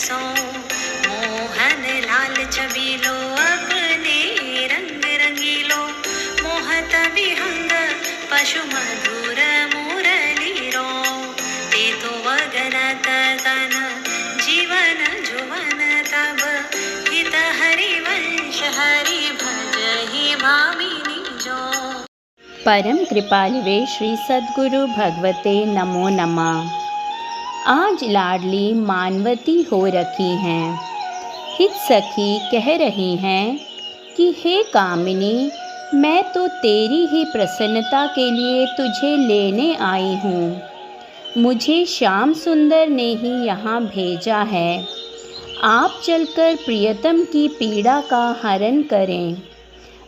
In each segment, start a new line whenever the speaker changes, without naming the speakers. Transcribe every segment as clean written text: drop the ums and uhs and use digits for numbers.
सो, मोहन लाल छबीलो अपने रंग रंगीलो, मोहत विहंग पशु मधुर मुरलीरो, ते तो वगनत तन जीवन जुवन तब, हित हरिवंश हरि भजहि भामिनी जो।
परम कृपालवे श्री सद्गुरु भगवते नमो नमः। आज लाडली मानवती हो रखी हैं। हित सखी कह रही हैं कि हे कामिनी, मैं तो तेरी ही प्रसन्नता के लिए तुझे लेने आई हूँ। मुझे श्याम सुंदर ने ही यहाँ भेजा है। आप चलकर प्रियतम की पीड़ा का हरण करें।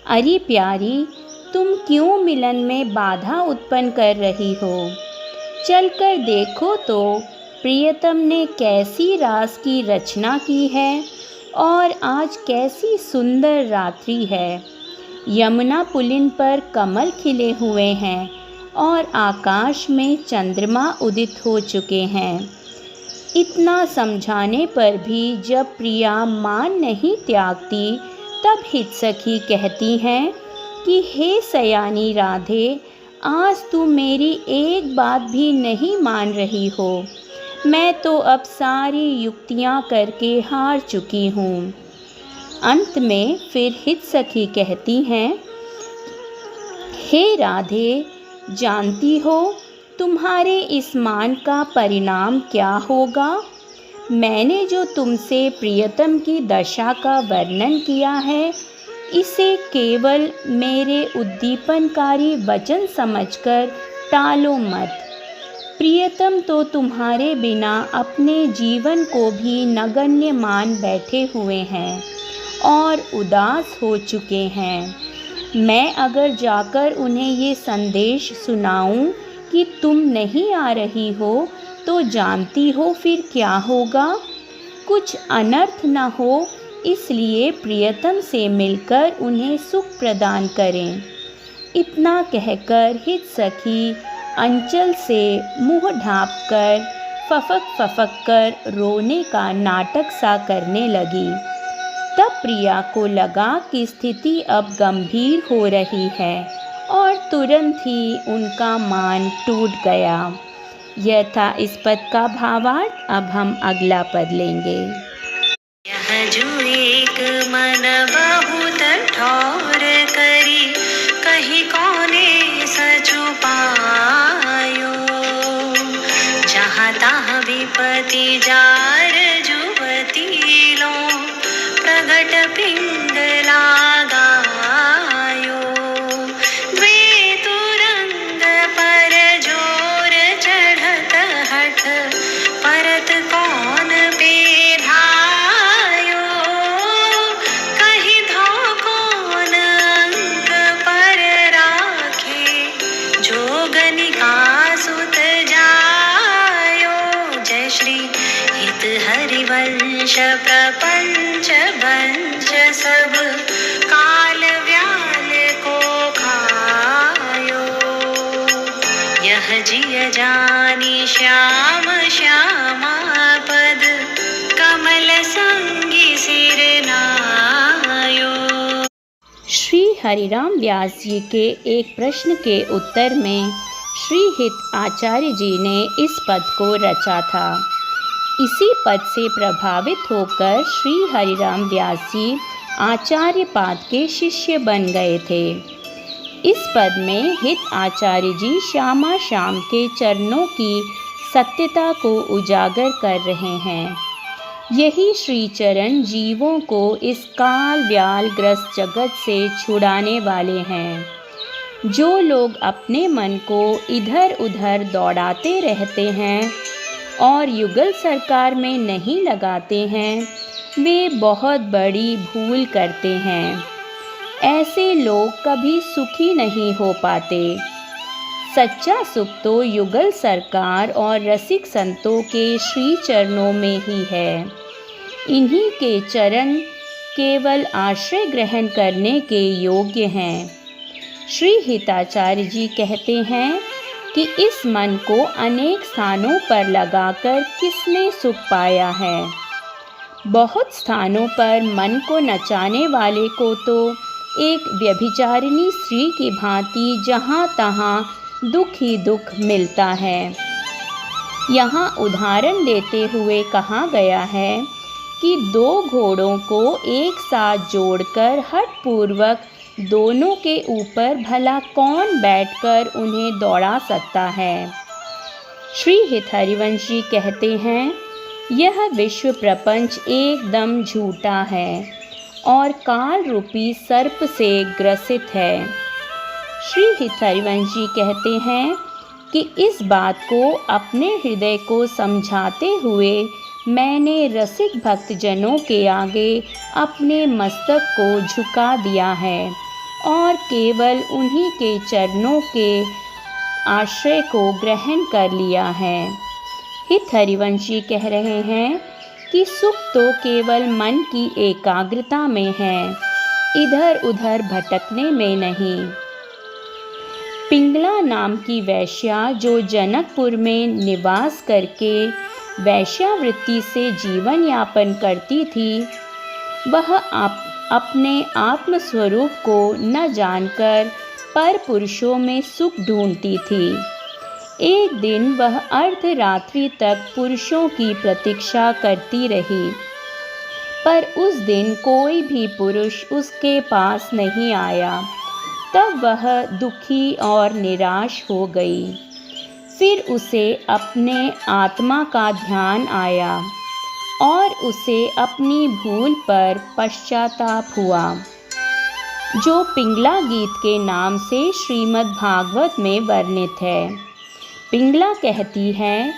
अरे प्यारी, तुम क्यों मिलन में बाधा उत्पन्न कर रही हो? चलकर देखो तो प्रियतम ने कैसी रास की रचना की है और आज कैसी सुंदर रात्रि है। यमुना पुलिन पर कमल खिले हुए हैं और आकाश में चंद्रमा उदित हो चुके हैं। इतना समझाने पर भी जब प्रिया मान नहीं त्यागती, तब हित सखी कहती हैं कि हे सयानी राधे, आज तू मेरी एक बात भी नहीं मान रही हो। मैं तो अब सारी युक्तियाँ करके हार चुकी हूँ। अंत में फिर हित सखी कहती हैं, हे राधे, जानती हो तुम्हारे इस मान का परिणाम क्या होगा? मैंने जो तुमसे प्रियतम की दशा का वर्णन किया है, इसे केवल मेरे उद्दीपनकारी वचन समझकर टालो मत। प्रियतम तो तुम्हारे बिना अपने जीवन को भी नगण्य मान बैठे हुए हैं और उदास हो चुके हैं। मैं अगर जाकर उन्हें ये संदेश सुनाऊं कि तुम नहीं आ रही हो, तो जानती हो फिर क्या होगा? कुछ अनर्थ न हो, इसलिए प्रियतम से मिलकर उन्हें सुख प्रदान करें। इतना कहकर हित सखी अंचल से मुँह ढाँपकर फफक कर रोने का नाटक सा करने लगी। तब प्रिया को लगा कि स्थिति अब गंभीर हो रही है और तुरंत ही उनका मान टूट गया। यह था इस पद का भावार्थ। अब हम अगला पद लेंगे।
यह जो एक मन बहुत ठौर करी, कहीं कोने सचु पायो, जहाँ तहाँ विपति जार जुवती लो, प्रगट पिंग लगायो, द्वे तुरंग पर जोर चढ़त हठ, परत कौन पेधायो, कहीं धो कौन अंक पर राखे, जोगनिका सुत जायो। जय श्री हित हरिवंश प्रपंच वंश, सब काल व्याल को खायो, यह जिय जानी श्याम श्यामा पद, कमल संगी सिर नायो।
श्री हरिराम व्यास जी के एक प्रश्न के उत्तर में श्री हित आचार्य जी ने इस पद को रचा था। इसी पद से प्रभावित होकर श्री हरिराम व्यास जी आचार्य पाद के शिष्य बन गए थे। इस पद में हित आचार्य जी श्यामा श्याम के चरणों की सत्यता को उजागर कर रहे हैं। यही श्री चरण जीवों को इस काल व्याल ग्रस्त जगत से छुड़ाने वाले हैं। जो लोग अपने मन को इधर उधर दौड़ाते रहते हैं और युगल सरकार में नहीं लगाते हैं, वे बहुत बड़ी भूल करते हैं। ऐसे लोग कभी सुखी नहीं हो पाते। सच्चा सुख तो युगल सरकार और रसिक संतों के श्री चरणों में ही है। इन्हीं के चरण केवल आश्रय ग्रहण करने के योग्य हैं। श्री हिताचार्य जी कहते हैं कि इस मन को अनेक स्थानों पर लगाकर किसने सुख पाया है। बहुत स्थानों पर मन को नचाने वाले को तो एक व्यभिचारिणी स्त्री की भांति जहाँ तहाँ दुख ही दुख मिलता है। यहाँ उदाहरण देते हुए कहा गया है कि दो घोड़ों को एक साथ जोड़कर हठपूर्वक दोनों के ऊपर भला कौन बैठकर उन्हें दौड़ा सकता है। श्री हित हरिवंश जी कहते हैं, यह विश्व प्रपंच एकदम झूठा है और काल रूपी सर्प से ग्रसित है। श्री हित हरिवंश जी कहते हैं कि इस बात को अपने हृदय को समझाते हुए मैंने रसिक भक्तजनों के आगे अपने मस्तक को झुका दिया है और केवल उन्हीं के चरणों के आश्रय को ग्रहण कर लिया है। हित हरिवंशी कह रहे हैं कि सुख तो केवल मन की एकाग्रता में है, इधर उधर भटकने में नहीं। पिंगला नाम की वैश्या जो जनकपुर में निवास करके वैश्यावृत्ति से जीवन यापन करती थी, वह अपने आत्मस्वरूप को न जानकर पर पुरुषों में सुख ढूंढती थी। एक दिन वह अर्धरात्रि तक पुरुषों की प्रतीक्षा करती रही, पर उस दिन कोई भी पुरुष उसके पास नहीं आया। तब वह दुखी और निराश हो गई। फिर उसे अपने आत्मा का ध्यान आया और उसे अपनी भूल पर पश्चाताप हुआ, जो पिंगला गीत के नाम से श्रीमद् भागवत में वर्णित है। पिंगला कहती है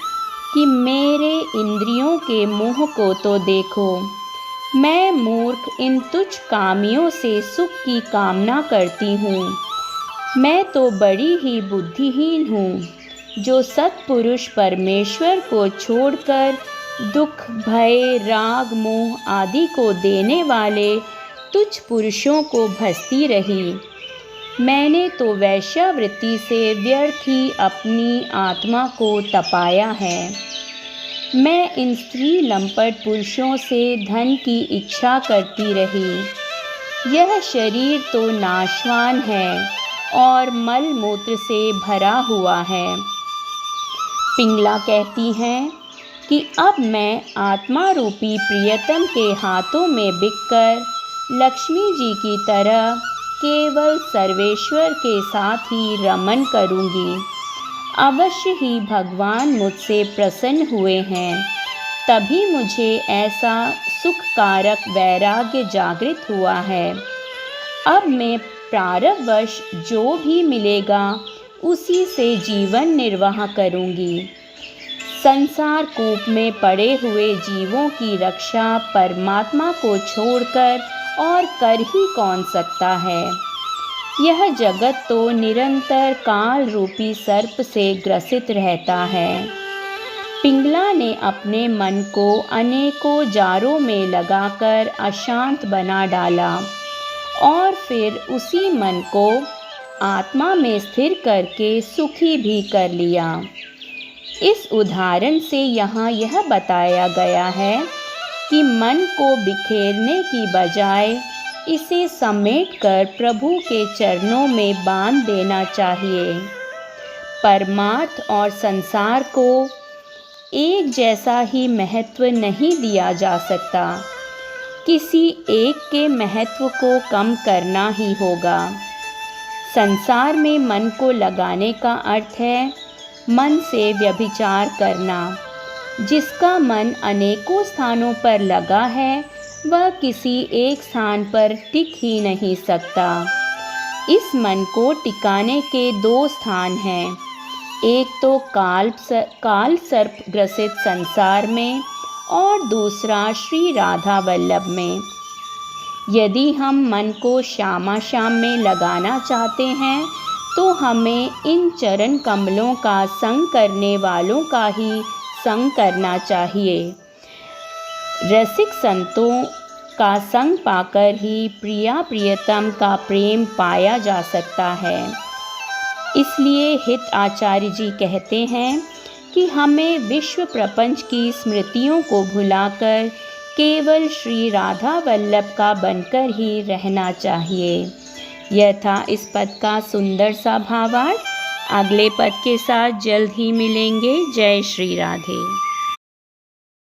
कि मेरे इंद्रियों के मोह को तो देखो, मैं मूर्ख इन तुच्छ कामियों से सुख की कामना करती हूँ। मैं तो बड़ी ही बुद्धिहीन हूँ, जो सत्पुरुष परमेश्वर को छोड़कर दुख, भय, राग, मोह आदि को देने वाले तुच्छ पुरुषों को भजती रही। मैंने तो वैश्यावृत्ति से व्यर्थ ही अपनी आत्मा को तपाया है। मैं इन स्त्री लंपट पुरुषों से धन की इच्छा करती रही। यह शरीर तो नाशवान है और मल मूत्र से भरा हुआ है। पिंगला कहती हैं कि अब मैं आत्मा रूपी प्रियतम के हाथों में बिककर लक्ष्मी जी की तरह केवल सर्वेश्वर के साथ ही रमन करूँगी। अवश्य ही भगवान मुझसे प्रसन्न हुए हैं, तभी मुझे ऐसा सुखकारक वैराग्य जागृत हुआ है। अब मैं प्रारब्धवश जो भी मिलेगा उसी से जीवन निर्वाह करूँगी। संसार कूप में पड़े हुए जीवों की रक्षा परमात्मा को छोड़कर और कर ही कौन सकता है। यह जगत तो निरंतर काल रूपी सर्प से ग्रसित रहता है। पिंगला ने अपने मन को अनेकों जारों में लगाकर अशांत बना डाला और फिर उसी मन को आत्मा में स्थिर करके सुखी भी कर लिया। इस उदाहरण से यहाँ यह बताया गया है कि मन को बिखेरने की बजाय इसे समेटकर प्रभु के चरणों में बांध देना चाहिए। परमार्थ और संसार को एक जैसा ही महत्व नहीं दिया जा सकता, किसी एक के महत्व को कम करना ही होगा। संसार में मन को लगाने का अर्थ है मन से व्यभिचार करना। जिसका मन अनेकों स्थानों पर लगा है, वह किसी एक स्थान पर टिक ही नहीं सकता। इस मन को टिकाने के दो स्थान हैं, एक तो काल सर्प ग्रसित संसार में और दूसरा श्री राधा वल्लभ में। यदि हम मन को श्यामाश्याम में लगाना चाहते हैं तो हमें इन चरण कमलों का संग करने वालों का ही संग करना चाहिए। रसिक संतों का संग पाकर ही प्रिया प्रियतम का प्रेम पाया जा सकता है। इसलिए हित आचार्य जी कहते हैं कि हमें विश्व प्रपंच की स्मृतियों को भुलाकर केवल श्री राधा वल्लभ का बनकर ही रहना चाहिए। यह था इस पद का सुंदर सा भावार्थ। अगले पद के साथ जल्द ही मिलेंगे। जय श्री राधे।